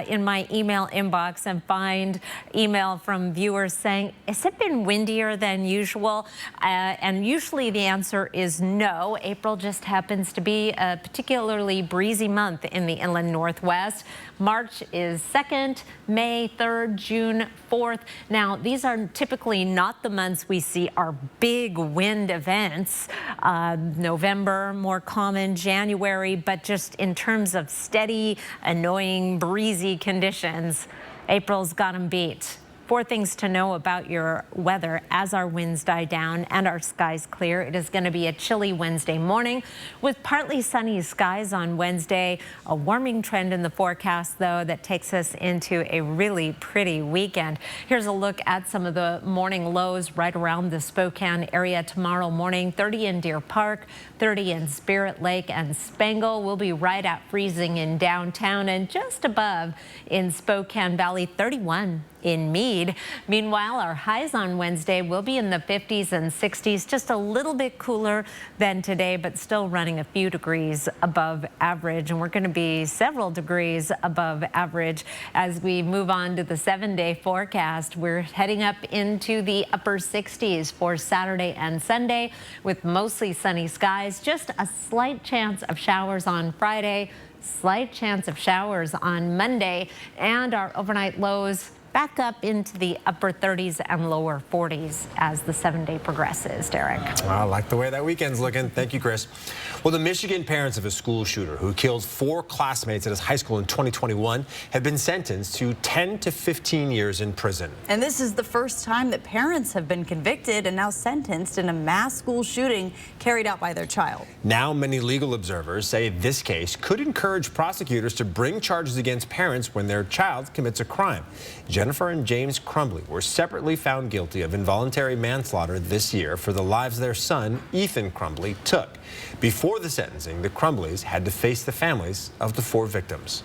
in my email inbox and find email from viewers saying, has it been windier than usual? And usually the answer is no. April just happens to be a particularly breezy month in the inland Northwest. March is 2nd, May 3rd, June 4th. Now, these are typically not the months we see our big wind events. November, more common, January, but just in terms of steady, annoying, breezy conditions, April's got them beat. 4 things to know about your weather as our winds die down and our skies clear. It is going to be a chilly Wednesday morning with partly sunny skies on Wednesday. A warming trend in the forecast, though, that takes us into a really pretty weekend. Here's a look at some of the morning lows right around the Spokane area tomorrow morning. 30 in Deer Park, 30 in Spirit Lake and Spangle. We'll be right at freezing in downtown and just above in Spokane Valley, 31 in Meade. Meanwhile, our highs on Wednesday will be in the 50s and 60s, just a little bit cooler than today, but still running a few degrees above average. And we're going to be several degrees above average as we move on to the 7-day forecast. We're heading up into the upper 60s for Saturday and Sunday with mostly sunny skies, just a slight chance of showers on Friday, slight chance of showers on Monday, and our overnight lows back up into the upper 30s and lower 40s as the 7-day progresses. Derek. I like the way that weekend's looking. Thank you, Chris. Well, the Michigan parents of a school shooter who killed 4 classmates at his high school in 2021 have been sentenced to 10 to 15 years in prison. And this is the first time that parents have been convicted and now sentenced in a mass school shooting carried out by their child. Now, many legal observers say this case could encourage prosecutors to bring charges against parents when their child commits a crime. Jennifer and James Crumbly were separately found guilty of involuntary manslaughter this year for the lives their son, Ethan Crumbly, took. Before the sentencing, the Crumbleys had to face the families of the 4 victims.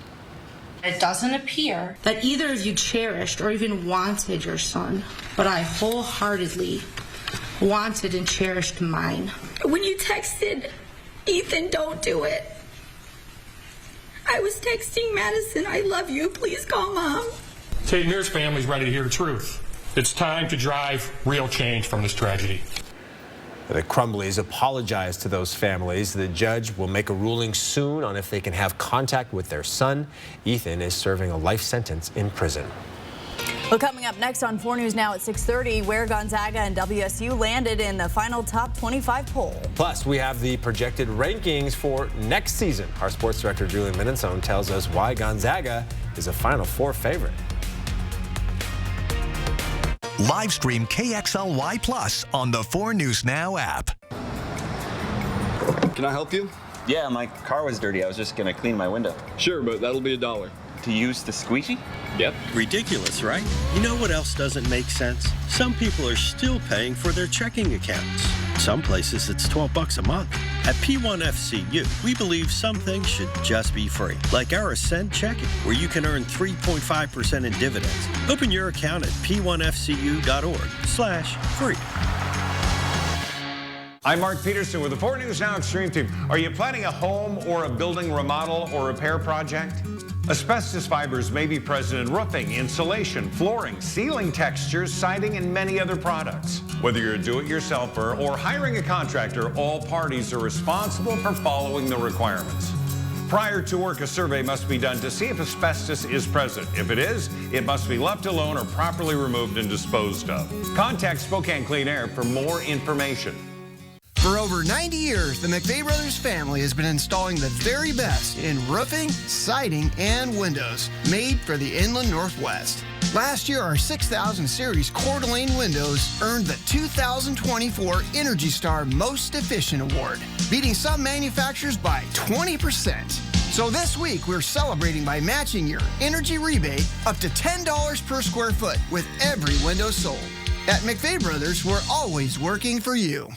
It doesn't appear that either of you cherished or even wanted your son, but I wholeheartedly wanted and cherished mine. When you texted, Ethan, don't do it, I was texting Madison, I love you, please call Mom. Tate Mears family's ready to hear the truth. It's time to drive real change from this tragedy. The Crumbleys apologized to those families. The judge will make a ruling soon on if they can have contact with their son. Ethan is serving a life sentence in prison. Well, coming up next on 4 News Now at 6:30, where Gonzaga and WSU landed in the final top 25 poll. Plus, we have the projected rankings for next season. Our sports director, Julian Minnesone, tells us why Gonzaga is a Final Four favorite. Live stream KXLY Plus on the 4 News Now app. Can I help you? Yeah, my car was dirty. I was just gonna clean my window. Sure, but that'll be $1. To use the squeegee? Yep. Ridiculous, right? You know what else doesn't make sense? Some people are still paying for their checking accounts. Some places it's $12 a month. At P1FCU, we believe some things should just be free, like our Ascent checking, where you can earn 3.5% in dividends. Open your account at p1fcu.org/free. I'm Mark Peterson with the 4 News Now Extreme Team. Are you planning a home or a building remodel or repair project? Asbestos fibers may be present in roofing, insulation, flooring, ceiling textures, siding, and many other products. Whether you're a do-it-yourselfer or hiring a contractor, all parties are responsible for following the requirements. Prior to work, a survey must be done to see if asbestos is present. If it is, it must be left alone or properly removed and disposed of. Contact Spokane Clean Air for more information. For over 90 years, the McVeigh Brothers family has been installing the very best in roofing, siding, and windows made for the Inland Northwest. Last year, our 6000 Series Coeur d'Alene windows earned the 2024 Energy Star Most Efficient Award, beating some manufacturers by 20%. So this week, we're celebrating by matching your energy rebate up to $10 per square foot with every window sold. At McVeigh Brothers, we're always working for you.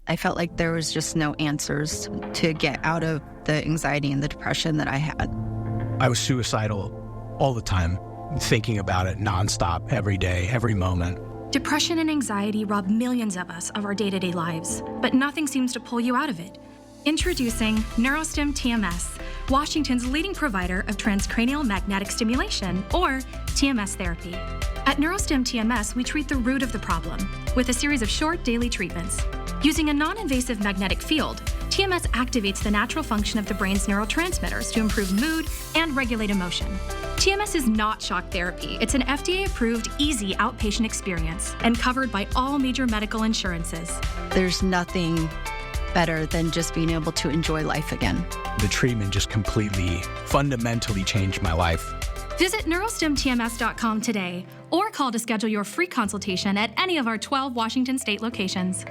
I felt like there was just no answers to get out of the anxiety and the depression that I had. I was suicidal all the time, thinking about it nonstop, every day, every moment. Depression and anxiety rob millions of us of our day-to-day lives, but nothing seems to pull you out of it. Introducing NeuroStim TMS, Washington's leading provider of transcranial magnetic stimulation, or TMS therapy. At NeuroStim TMS, we treat the root of the problem with a series of short daily treatments. Using a non-invasive magnetic field, TMS activates the natural function of the brain's neurotransmitters to improve mood and regulate emotion. TMS is not shock therapy. It's an FDA-approved, easy outpatient experience and covered by all major medical insurances. There's nothing better than just being able to enjoy life again. The treatment just completely, fundamentally changed my life. Visit neurostimtms.com today or call to schedule your free consultation at any of our 12 Washington state locations.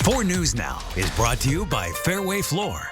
4 News Now is brought to you by Fairway Floor.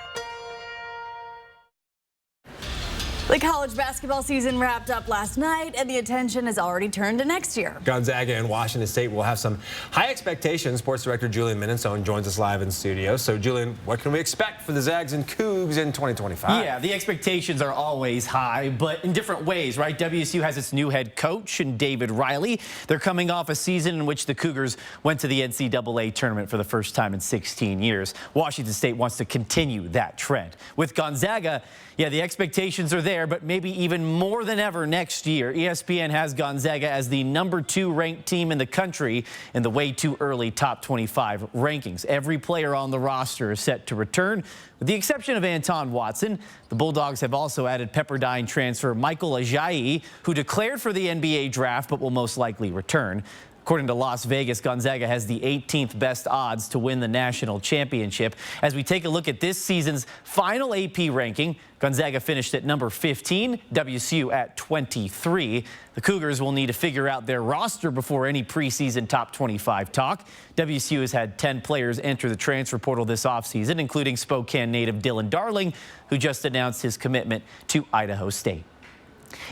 The college basketball season wrapped up last night, and the attention has already turned to next year. Gonzaga and Washington State will have some high expectations. Sports director Julian Minnesone joins us live in studio. So, Julian, what can we expect for the Zags and Cougs in 2025? Yeah, the expectations are always high, but in different ways, right? WSU has its new head coach in David Riley. They're coming off a season in which the Cougars went to the NCAA tournament for the first time in 16 years. Washington State wants to continue that trend. With Gonzaga, yeah, the expectations are there, but maybe even more than ever next year. ESPN has Gonzaga as the #2 ranked team in the country in the way too early top 25 rankings. Every player on the roster is set to return, with the exception of Anton Watson. The Bulldogs have also added Pepperdine transfer Michael Ajayi, who declared for the NBA draft but will most likely return. According to Las Vegas, Gonzaga has the 18th best odds to win the national championship. As we take a look at this season's final AP ranking, Gonzaga finished at number 15, WSU at 23. The Cougars will need to figure out their roster before any preseason top 25 talk. WSU has had 10 players enter the transfer portal this offseason, including Spokane native Dylan Darling, who just announced his commitment to Idaho State.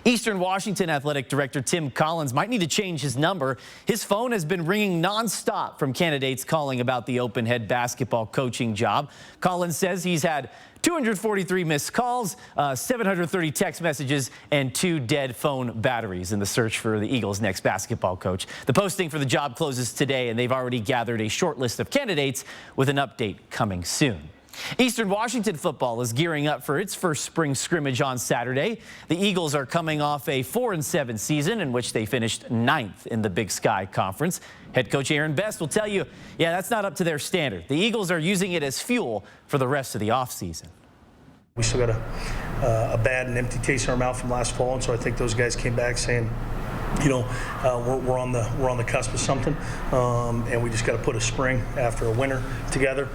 Eastern Washington Athletic Director Tim Collins might need to change his number. His phone has been ringing nonstop from candidates calling about the open head basketball coaching job. Collins says he's had 243 missed calls, 730 text messages, and 2 dead phone batteries in the search for the Eagles' next basketball coach. The posting for the job closes today, and they've already gathered a short list of candidates with an update coming soon. Eastern Washington football is gearing up for its first spring scrimmage on Saturday. The Eagles are coming off a 4-7 season in which they finished 9th in the Big Sky Conference. Head coach Aaron Best will tell you, yeah, that's not up to their standard. The Eagles are using it as fuel for the rest of the offseason. We still got a bad and empty taste in our mouth from last fall, and so I think those guys came back saying, you know, we're on the cusp of something, and we just got to put a spring after a winter together.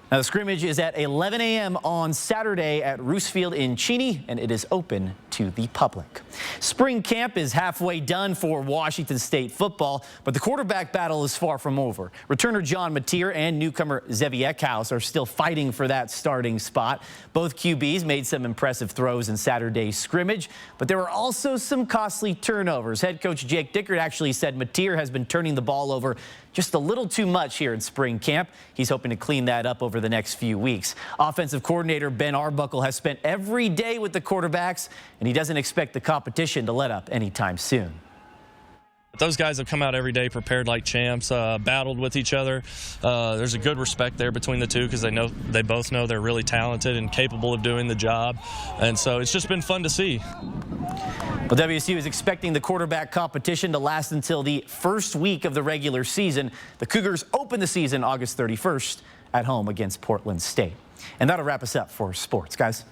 Now, the scrimmage is at 11 a.m. on Saturday at Roos Field in Cheney, and it is open to the public. Spring camp is halfway done for Washington State football, but the quarterback battle is far from over. Returner John Mateer and newcomer Zevi Eckhouse are still fighting for that starting spot. Both QBs made some impressive throws in Saturday's scrimmage, but there were also some costly turnovers. Head coach Jake Dickert actually said Mateer has been turning the ball over just a little too much here in spring camp. He's hoping to clean that up over the next few weeks. Offensive coordinator Ben Arbuckle has spent every day with the quarterbacks, and he doesn't expect the competition to let up anytime soon. Those guys have come out every day prepared like champs, battled with each other. There's a good respect there between the two because they both know they're really talented and capable of doing the job. And so it's just been fun to see. Well, WSU is expecting the quarterback competition to last until the first week of the regular season. The Cougars open the season August 31st at home against Portland State. And that'll wrap us up for sports, guys.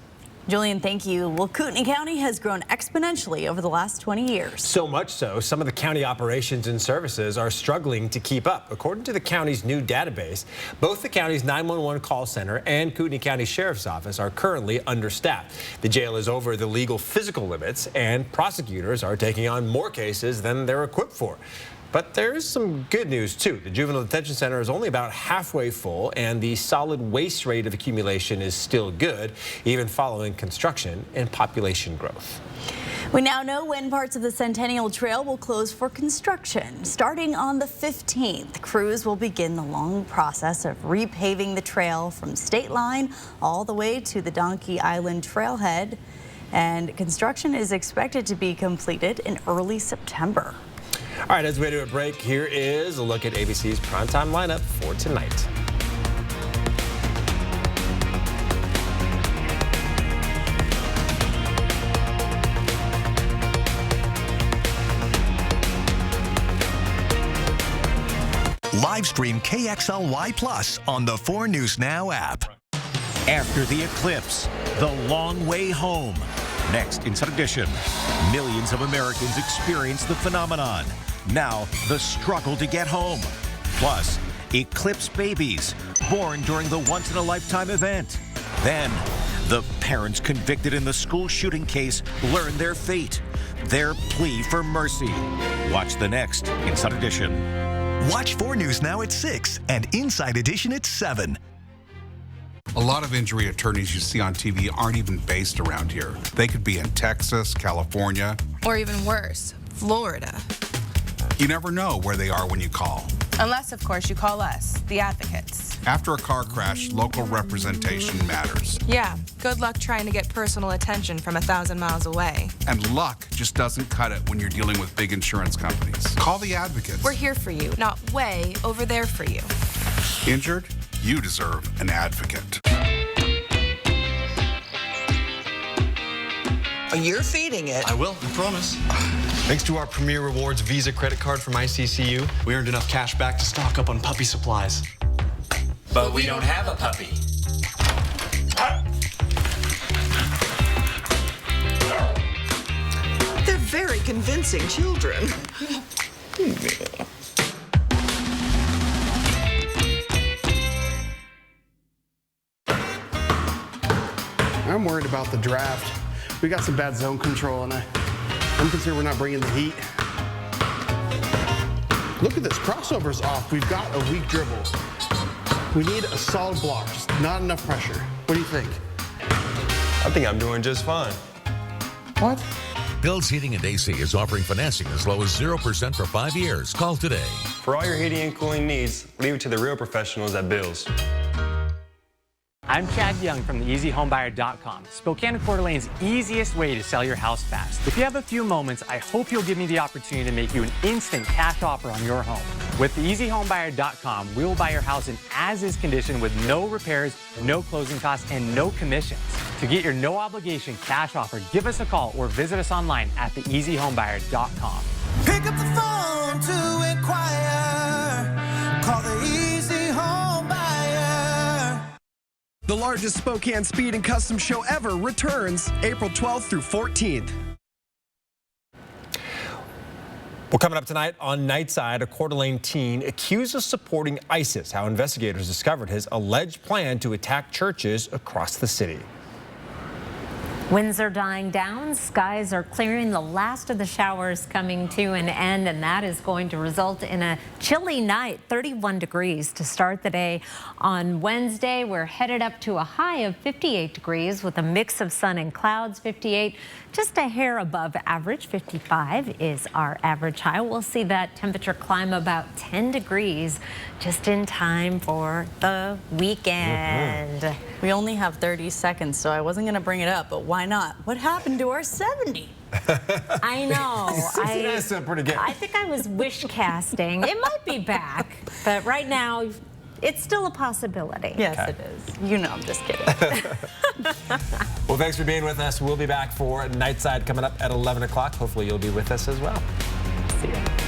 Julian, thank you. Well, Kootenai County has grown exponentially over the last 20 years. So much so, some of the county operations and services are struggling to keep up. According to the county's new database, both the county's 911 call center and Kootenai County Sheriff's Office are currently understaffed. The jail is over the legal physical limits, and prosecutors are taking on more cases than they're equipped for. But there is some good news, too. The Juvenile Detention Center is only about halfway full, and the solid waste rate of accumulation is still good, even following construction and population growth. We now know when parts of the Centennial Trail will close for construction. Starting on the 15th, crews will begin the long process of repaving the trail from State Line all the way to the Donkey Island Trailhead. And construction is expected to be completed in early September. All right, as we do a break, here is a look at ABC's primetime lineup for tonight. Live stream KXLY Plus on the 4 News Now app. After the eclipse, the long way home. Next, Inside Edition. Millions of Americans experience the phenomenon. Now, the struggle to get home. Plus, eclipse babies born during the once-in-a-lifetime event. Then, the parents convicted in the school shooting case learn their fate. Their plea for mercy. Watch the next Inside Edition. Watch 4 News Now at 6 and Inside Edition at 7. A lot of injury attorneys you see on TV aren't even based around here. They could be in Texas, California, or even worse, Florida. You never know where they are when you call. Unless, of course, you call us, the advocates. After a car crash, local representation matters. Yeah, good luck trying to get personal attention from 1,000 miles away. And luck just doesn't cut it when you're dealing with big insurance companies. Call the advocates. We're here for you, not way over there for you. Injured? You deserve an advocate. You're feeding it. I will, I promise. Thanks to our Premier Rewards Visa credit card from ICCU, we earned enough cash back to stock up on puppy supplies. But we don't have a puppy. They're very convincing children. I'm worried about the draft. We got some bad zone control, and I'm concerned we're not bringing the heat. Look at this, crossover's off. We've got a weak dribble. We need a solid block, just not enough pressure. What do you think? I think I'm doing just fine. What? Bill's Heating and AC is offering financing as low as 0% for 5 years. Call today. For all your heating and cooling needs, leave it to the real professionals at Bill's. I'm Chad Young from the EasyHomebuyer.com, Spokane and Coeur d'Alene's easiest way to sell your house fast. If you have a few moments, I hope you'll give me the opportunity to make you an instant cash offer on your home. With the EasyHomebuyer.com, we will buy your house in as-is condition with no repairs, no closing costs, and no commissions. To get your no-obligation cash offer, give us a call or visit us online at theeasyhomebuyer.com. Pick up the phone to inquire. Call the Easy Home Buyer. The largest Spokane speed and custom show ever returns April 12th through 14th. Well, coming up tonight on Nightside, a Coeur d'Alene teen accused of supporting ISIS, how investigators discovered his alleged plan to attack churches across the city. Winds are dying down, skies are clearing, the last of the showers coming to an end, and that is going to result in a chilly night, 31 degrees to start the day. On Wednesday, we're headed up to a high of 58 degrees with a mix of sun and clouds, 58, just a hair above average, 55 is our average high. We'll see that temperature climb about 10 degrees just in time for the weekend. We only have 30 seconds, so I wasn't going to bring it up, but why not? What happened to our 70? I know. That's pretty good. I think I was wish casting. It might be back, but right now it's still a possibility. Yes, it is. You know, I'm just kidding. Well, thanks for being with us. We'll be back for Nightside coming up at 11 o'clock. Hopefully you'll be with us as well. See you.